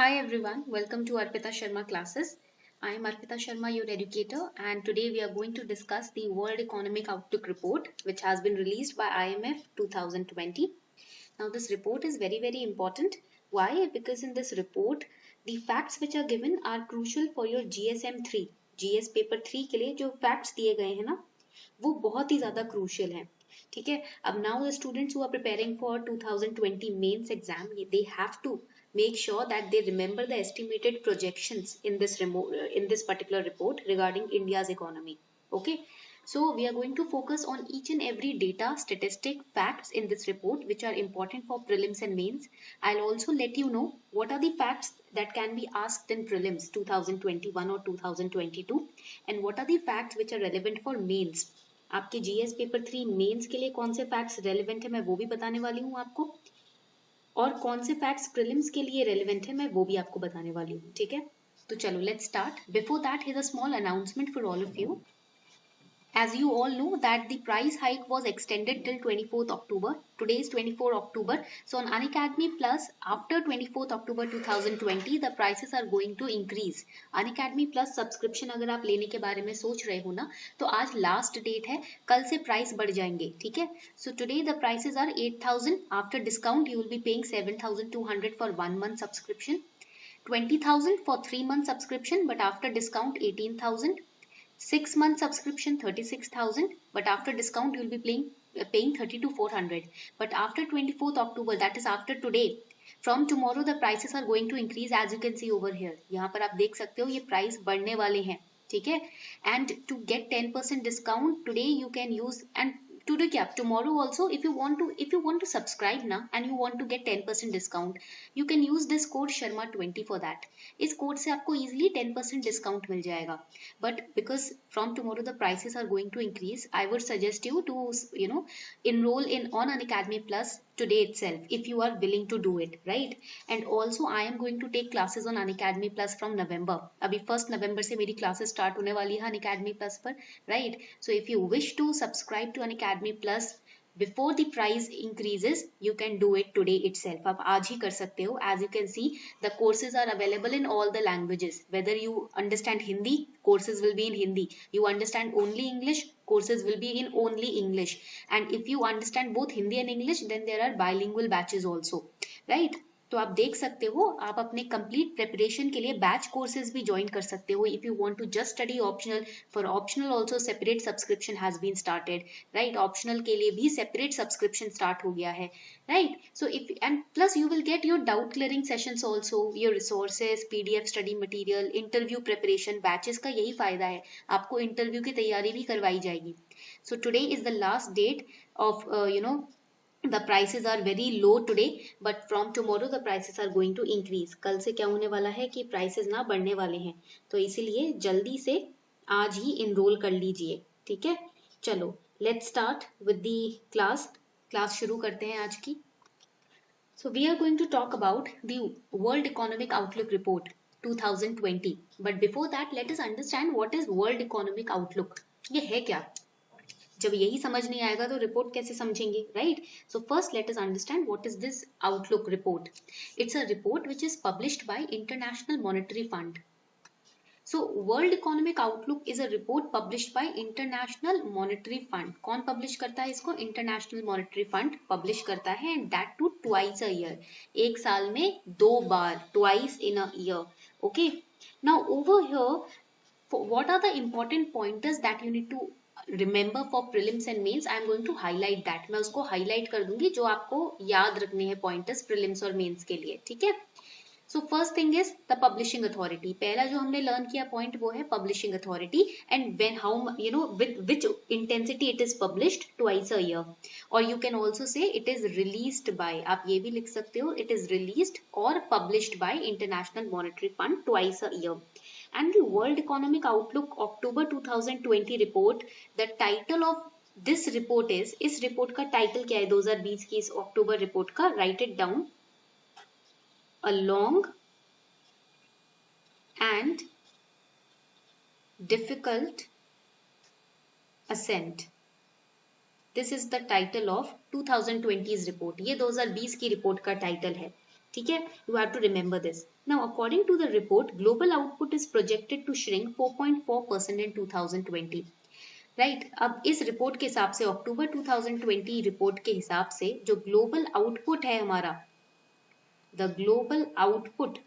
Hi everyone, welcome to Arpita Sharma classes. I am Arpita Sharma, your educator, and today we are going to discuss the World Economic Outlook report, which has been released by IMF 2020. Now, this report is very important. Why? Because in this report, the facts which are given are crucial for your GSM 3, GS paper 3 के लिए जो facts दिए गए हैं ना, वो बहुत ही ज़्यादा crucial है. ठीक है. अब now the students who are preparing for 2020 mains exam, they have to make sure that they remember the estimated projections in this particular report regarding India's economy. Okay. So we are going to focus on each and every data, statistic, facts in this report which are important for prelims and mains. I'll also let you know what are the facts that can be asked in prelims 2021 or 2022 and what are the facts which are relevant for mains. आपके GS paper 3 mains के लिए कौन से facts relevant है मैं वो भी बताने वाली हूँ आपको, और कौन से फैक्ट्स प्रीलिम्स के लिए रेलेवेंट है मैं वो भी आपको बताने वाली हूँ. ठीक है, तो चलो let's start. Before that here a small announcement for all of you. As you all know that the price hike was extended till 24th October. Today is 24 October. So on Unacademy Plus, after 24th October 2020, the prices are going to increase. Unacademy Plus subscription अगर आप लेने के बारे में सोच रहे हो ना, तो आज लास्ट डेट है, कल से प्राइस बढ़ जाएंगे. ठीक है. So today the prices are 8,000. After discount you will be paying 7,200 for 1 month subscription. 20,000 for 3 month subscription, but after discount 18,000. 6 month subscription 36,000, but after discount you will be paying 32,400. But after 24th October, that is after today, from tomorrow the prices are going to increase. As you can see over here, यहाँ पर आप देख सकते हो ये price बढ़ने वाले हैं. ठीक है. And to get 10% discount today you can use, and today क्या tomorrow also if you want to subscribe ना and you want to get 10% discount, you can use this code Sharma20 for that. इस code से आपको easily 10% discount मिल जाएगा. But because from tomorrow the prices are going to increase, I would suggest you to enroll in on Unacademy Plus today itself if you are willing to do it, right? And also I am going to take classes on Unacademy Plus from November. अभी 1st November से मेरी classes start होने वाली है Unacademy Plus पर, right? So if you wish to subscribe to Unacademy Plus before the price increases, you can do it today itself. आप आज ही कर सकते हो. As you can see, the courses are available in all the languages. Whether you understand Hindi, courses will be in Hindi. You understand only English, courses will be in only English. And if you understand both Hindi and English, then there are bilingual batches also, right? तो आप देख सकते हो, आप अपने complete preparation के लिए batch courses भी ज्वाइन कर सकते हो. If you want to just study optional, for optional also separate subscription has been started, right? Optional के लिए भी सेपरेट सब्सक्रिप्शन स्टार्ट हो गया है, right? So if and plus you will get your doubt clearing sessions also, your resources, PDF study material, interview preparation. Batches का यही फायदा है, आपको इंटरव्यू की तैयारी भी करवाई जाएगी. So today is the last date of the prices are very low today, but from tomorrow the prices are going to increase. कल से क्या होने वाला है कि prices ना बढ़ने वाले हैं, तो इसीलिए जल्दी से आज ही enroll कर लीजिए. ठीक है. चलो let's start with the class शुरू करते हैं आज की. So we are going to talk about the World Economic Outlook Report 2020. But before that, let us understand what is World Economic Outlook. ये है क्या? जब यही समझ नहीं आएगा तो रिपोर्ट कैसे समझेंगे, right? So first let us understand what is this outlook report. It's a report which is published by International Monetary Fund. So World Economic Outlook is a report published by International Monetary Fund. कौन publish करता है इसको? International Monetary Fund publish करता है, and that too twice a year. एक साल में 2 बार, twice in a year. Okay. Now over here what are the important pointers that you need to remember for prelims and mains. I am going to highlight that. मैं उसको highlight कर दूंगी जो आपको याद रखने हैं pointers prelims और mains के लिए. ठीक है. So first thing is the publishing authority. पहला जो हमने learn किया point वो है publishing authority, and when how with which intensity it is published, twice a year. or you can also say it is released by, आप ये भी लिख सकते हो, it is released or published by International Monetary Fund twice a year. And the World Economic Outlook October 2020 report, the title of this report is, इस report का title क्या है 2020 की इस October report का? Write it down. A long and difficult ascent. This is the title of 2020's report. ये 2020 की report का title है. ठीक है, you have to remember this. Now according to the report, global output is projected to shrink 4.4% in 2020. Right अब इस report के हिसाब से अक्टूबर 2020 रिपोर्ट के हिसाब से जो ग्लोबल आउटपुट है हमारा, the global output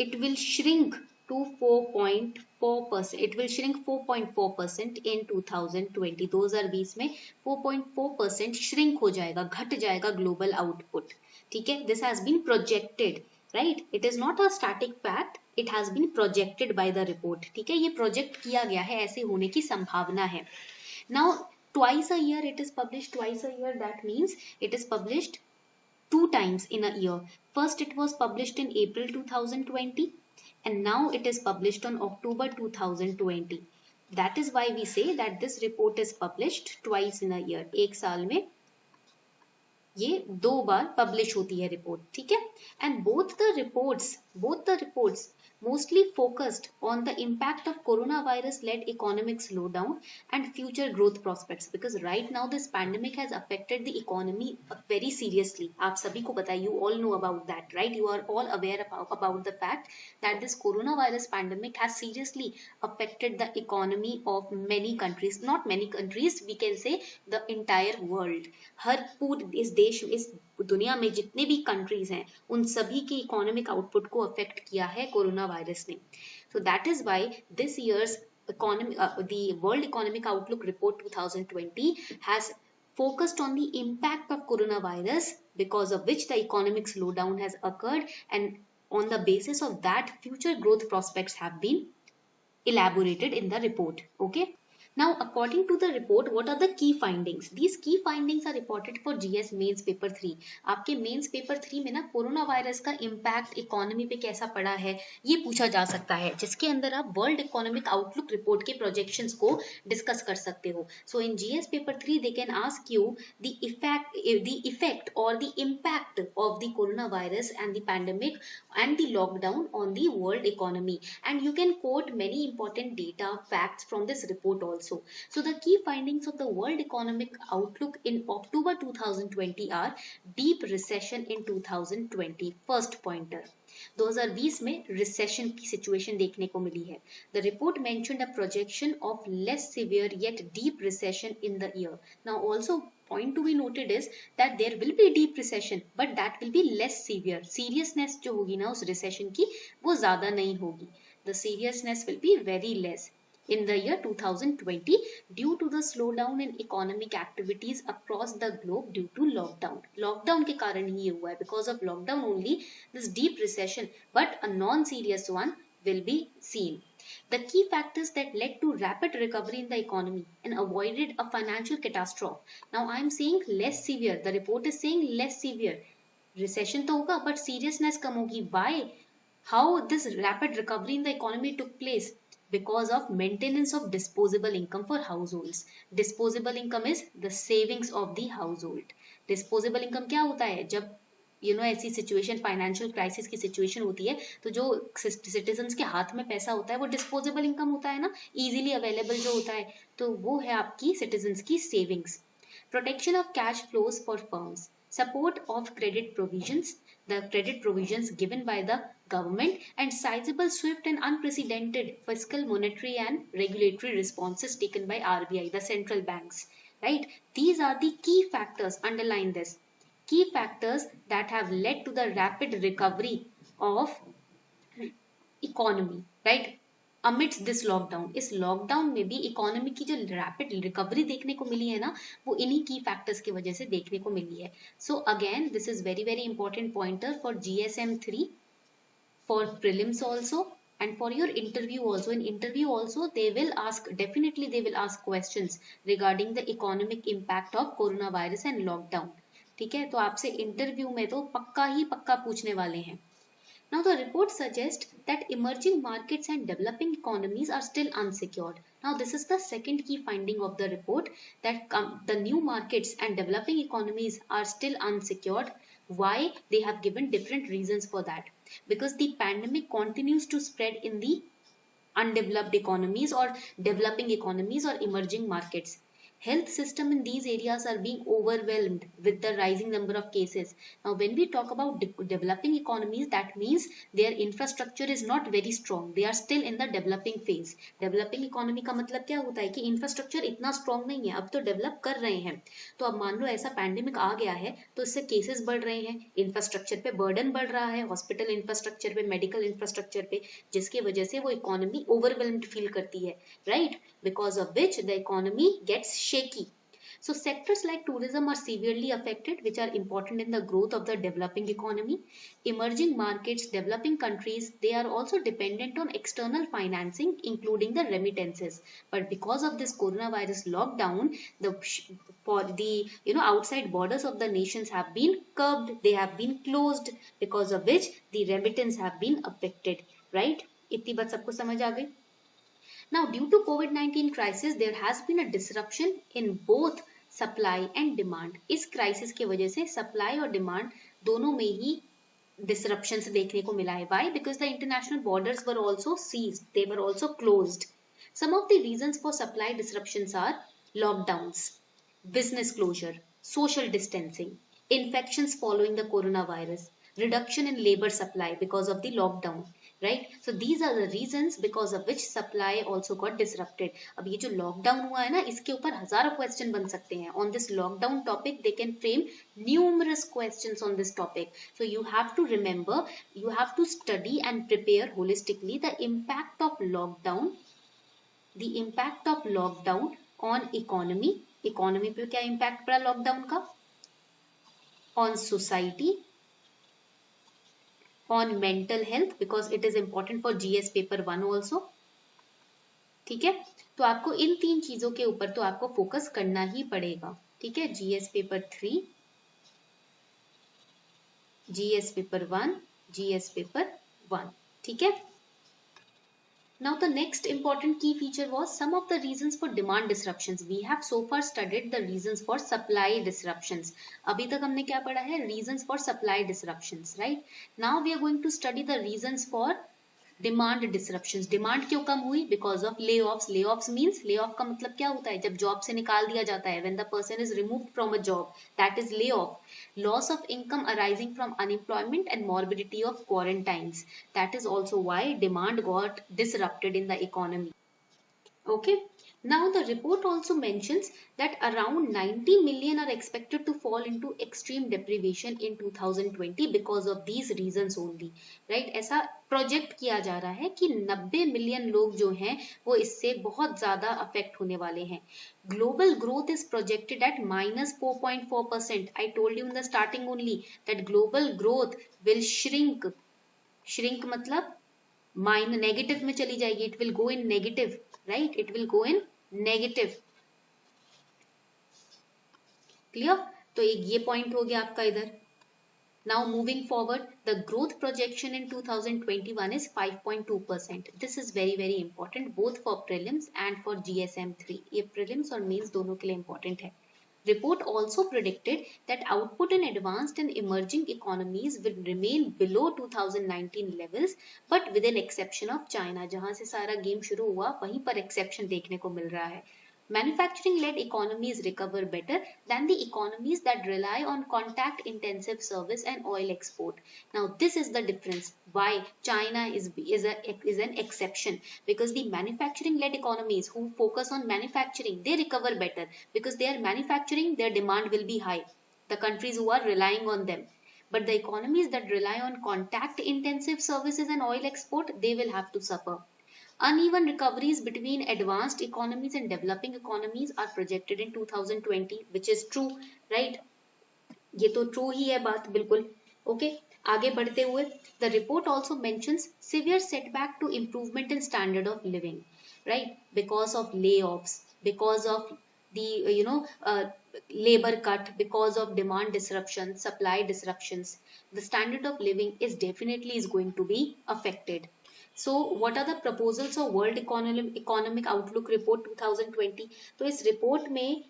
it will shrink to 4.4%. It will shrink 4.4% in 2020. 2020 में 4.4% shrink हो जाएगा, घट जाएगा ग्लोबल आउटपुट. ठीक है, this has been projected, right? It is not a static fact. It has been projected by the report. ठीक है, ये प्रोजेक्ट किया गया है, ऐसे होने की संभावना है. Now twice a year it is published. Twice a year, that means it is published 2 times in a year. First it was published in April 2020 and now it is published on October 2020. That is why we say that this report is published twice in a year. एक साल में ये 2 बार publish होती है report. ठीक है, and both the reports mostly focused on the impact of coronavirus led economic slowdown and future growth prospects, because right now this pandemic has affected the economy very seriously. आप सभी को पता है, you all know about that, right? You are all aware about the fact that this coronavirus pandemic has seriously affected the economy of many countries. Not many countries, we can say the entire world. हर पूरे इस देश, इस दुनिया में जितने भी countries हैं उन सभी की इकोनॉमिक आउटपुट को अफेक्ट किया है कोरोना वायरस ने. So that is why this years the World Economic Outlook Report 2020 has focused on the impact of coronavirus, because of which the economic slowdown has occurred, and on the basis of that future growth prospects have been elaborated in the report. Okay. Now, according to the report, what are the key findings? These key findings are reported for GS Mains Paper 3. आपके Mains Paper 3 में ना corona virus का impact economy पे कैसा पड़ा है ये पूछा जा सकता है, जिसके अंदर आप वर्ल्ड इकोनॉमिक आउटलुक रिपोर्ट के प्रोजेक्शंस को डिस्कस कर सकते हो. सो इन GS Paper 3 they can ask you the effect or the impact of the coronavirus and the pandemic and the lockdown on the world economy, and you can quote many important data facts from this report also. So the key findings of the World Economic Outlook in October 2020 are deep recession in 2020. First pointer, 2020 में recession की situation देखने को मिली है. The report mentioned a projection of less severe yet deep recession in the year. Now also point to be noted is that there will be deep recession, but that will be less severe. Seriousness जो होगी ना उस recession की वो ज़्यादा नहीं होगी. The seriousness will be very less in the year 2020 due to the slowdown in economic activities across the globe due to lockdown. Lockdown के कारण ही ये हुआ है. Because of lockdown only this deep recession, but a non-serious one will be seen. The key factors that led to rapid recovery in the economy and avoided a financial catastrophe. Now I am saying less severe. The report is saying less severe. Recession तो होगा but seriousness कम होगी. Why? How this rapid recovery in the economy took place? Because of maintenance of disposable income for households. Disposable income is the savings of the household. Disposable income क्या होता है? जब ऐसी situation, financial crisis की situation होती है तो जो सिटीजन्स के हाथ में पैसा होता है वो डिस्पोजेबल इनकम होता है ना, इजीली अवेलेबल जो होता है, तो वो है आपकी सिटीजन्स की savings. Protection of cash flows for firms, support of credit provisions, the credit provisions given by the government, and sizable, swift and unprecedented fiscal, monetary and regulatory responses taken by RBI, the central banks, right? These are the key factors, underline this, key factors that have led to the rapid recovery of economy, right? Amidst this lockdown, इस lockdown में भी economy की जो rapid recovery देखने को मिली है ना वो इन्हीं की फैक्टर्स की वजह से देखने को मिली है. So again this is very very important pointer for GSM 3, for prelims also and for your interview also. In interview also they will ask, definitely they will ask questions regarding the economic impact of coronavirus and lockdown. ठीक है, तो आपसे interview में तो पक्का ही पक्का पूछने वाले हैं. Now the report suggests that emerging markets and developing economies are still unsecured. Now this is the second key finding of the report, that the new markets and developing economies are still unsecured. Why? They have given different reasons for that. Because the pandemic continues to spread in the undeveloped economies or developing economies or emerging markets. Health system in these areas are being overwhelmed with the rising number of cases. Now, when we talk about developing economies, that means their infrastructure is not very strong. They are still in the developing phase. Developing economy का मतलब क्या होता है कि infrastructure इतना strong नहीं है, अब तो develop कर रहे हैं. तो अब मान लो ऐसा pandemic आ गया है, तो इससे cases बढ़ रहे हैं, infrastructure पे burden बढ़ रहा है, hospital infrastructure पे, medical infrastructure पे, जिसकी वजह से वो economy overwhelmed feel करती है, right? Because of which the economy gets shaky. So sectors like tourism are severely affected, which are important in the growth of the developing economy. Emerging markets, developing countries, they are also dependent on external financing, including the remittances. But because of this coronavirus lockdown, the outside borders of the nations have been curbed, they have been closed, because of which the remittance have been affected. Right? इतनी बात सबको समझ आ गई? Now, due to COVID-19 crisis, there has been a disruption in both supply and demand. इस crisis की वजह से supply और demand दोनों में ही disruptions देखने को मिला है. Why? Because the international borders were also seized. They were also closed. Some of the reasons for supply disruptions are lockdowns, business closure, social distancing, infections following the coronavirus, reduction in labor supply because of the lockdown. Right? So these are the reasons because of which supply also got disrupted. अब ये जो lockdown हुआ है ना, इसके ऊपर हजारों question बन सकते हैं. On this lockdown topic, they can frame numerous questions on this topic. So you have to remember, you have to study and prepare holistically the impact of lockdown on economy. Economy पे क्या impact पड़ा lockdown का? On society, on mental health, because it is important for GS paper 1 also. ठीक है, तो आपको इन तीन चीजों के ऊपर तो आपको फोकस करना ही पड़ेगा. ठीक है, GS paper 3, GS paper 1, GS paper 1. ठीक है. Now the next important key feature was some of the reasons for demand disruptions. We have so far studied the reasons for supply disruptions. अभी तक हमने क्या पढ़ा है? Reasons for supply disruptions, right? Now we are going to study the reasons for demand disruptions. Demand क्यों कम हुई? Because of ले offs. ले ऑफ्स मीन्स, ले ऑफ का मतलब क्या होता है? जब जॉब से निकाल दिया जाता है, when the person is removed from a job, that is lay off. Loss of income arising from unemployment and morbidity of quarantines, that is also why demand got disrupted in the economy. Okay. Now the report also mentions that around 90 million are expected to fall into extreme deprivation in 2020 because of these reasons only. Right? ऐसा project किया जा रहा है कि 90 million लोग जो हैं वो इससे बहुत ज्यादा अफेक्ट होने वाले हैं. Global growth is projected at minus 4.4%. I told you in the starting only that global growth will shrink. Shrink मतलब नेगेटिव में चली जाएगी. It will go in negative. Right, it will go in negative. Clear? तो एक ये point हो गया आपका इधर. Now moving forward, the growth projection in 2021 is 5.2%. This is very very important both for prelims and for GSM 3. ये prelims और mains दोनों के लिए इंपॉर्टेंट है. Report also predicted that output in advanced and emerging economies will remain below 2019 levels, but with an exception of China. जहां से सारा game शुरू हुआ वहीं पर exception देखने को मिल रहा है. Manufacturing-led economies recover better than the economies that rely on contact-intensive service and oil export. Now, this is the difference. Why China is an exception? Because the manufacturing-led economies who focus on manufacturing, they recover better because they are manufacturing. Their demand will be high. The countries who are relying on them. But the economies that rely on contact-intensive services and oil export, they will have to suffer. Uneven recoveries between advanced economies and developing economies are projected in 2020, which is true, right? ये तो true ही है बात बिल्कुल. Okay, आगे बढ़ते हुए, the report also mentions severe setback to improvement in standard of living, right? Because of layoffs, because of the labor cut, because of demand disruption, supply disruptions, the standard of living is definitely is going to be affected. So what are the proposals of World Economic Outlook Report 2020? तो इस report में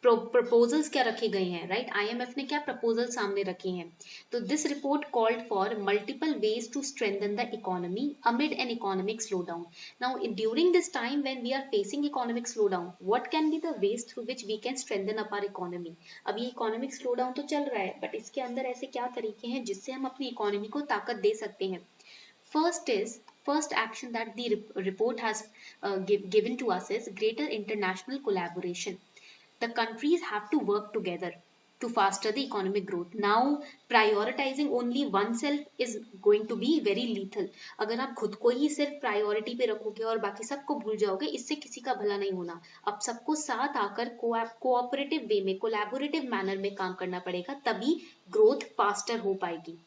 proposals क्या रखे गए हैं, right? IMF ने क्या proposal सामने रखे हैं? तो this report called for multiple ways to strengthen the economy amid an economic slowdown. Now during this time when we are facing economic slowdown, what can be the ways through which we can strengthen up our economy? अब ये economic slow down तो चल रहा है, but इसके अंदर ऐसे क्या तरीके हैं जिससे हम अपनी इकोनॉमी को ताकत दे सकते हैं? First action that the report has given to us is greater international collaboration. The countries have to work together to foster the economic growth. Now prioritizing only oneself is going to be very lethal. अगर आप खुद को ही सिर्फ priority पे रखोगे और बाकी सबको भूल जाओगे, इससे किसी का भला नहीं होना. अब सबको साथ आकर कोऑपरेटिव वे में, कोलैबोरेटिव मैनर में काम करना पड़ेगा, तभी ग्रोथ फास्टर हो पाएगी.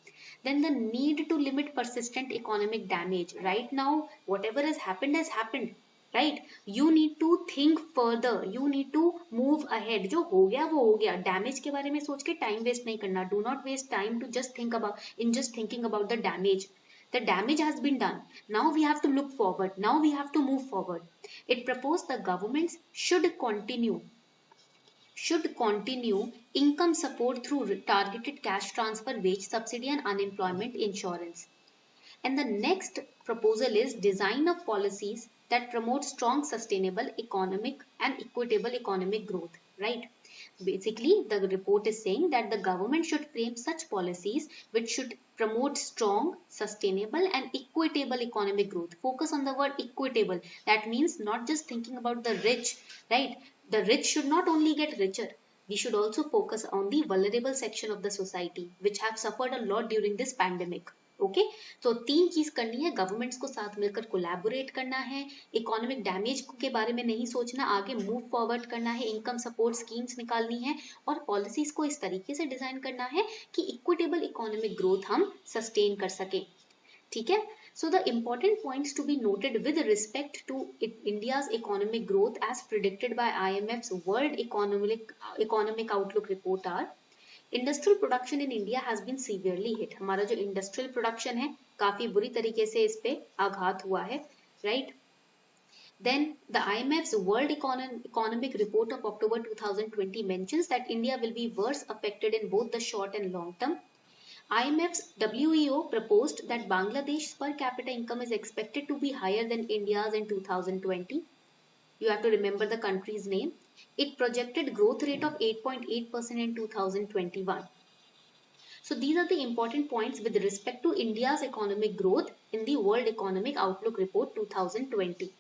Then the need to limit persistent economic damage. Right now, whatever has happened, right? You need to think further. You need to move ahead. जो हो गया वो हो गया. Damage के बारे में सोच के time waste नहीं करना. Do not waste time to just thinking about the damage. The damage has been done. Now we have to look forward. Now we have to move forward. It proposed the governments should continue income support through targeted cash transfer, wage subsidy and unemployment insurance. And the next proposal is design of policies that promote strong, sustainable economic and equitable economic growth, right? Basically, the report is saying that the government should frame such policies which should promote strong, sustainable and equitable economic growth. Focus on the word equitable. That means not just thinking about the rich, right? The rich should not only get richer. We should also focus on the vulnerable section of the society which have suffered a lot during this pandemic. Okay, तो 3 चीज करनी है. Governments को साथ मिलकर collaborate करना है, economic damage के बारे में नहीं सोचना, आगे मूव फॉरवर्ड करना है, इनकम सपोर्ट स्कीम्स निकालनी है और पॉलिसीज को इस तरीके से डिजाइन करना है कि इक्विटेबल इकोनॉमिक ग्रोथ हम सस्टेन कर सके. ठीक है. So the important points to be noted with respect to India's economic growth as predicted by IMF's World Economic Outlook report are: industrial production in India has been severely hit. हमारा जो industrial production है काफी बुरी तरीके से इस पे आघात हुआ है, right? Then the IMF's World Economic Report of October 2020 mentions that India will be worse affected in both the short and long term. IMF's WEO proposed that Bangladesh's per capita income is expected to be higher than India's in 2020. You have to remember the country's name. It projected growth rate of 8.8% in 2021. So these are the important points with respect to India's economic growth in the World Economic Outlook Report 2020.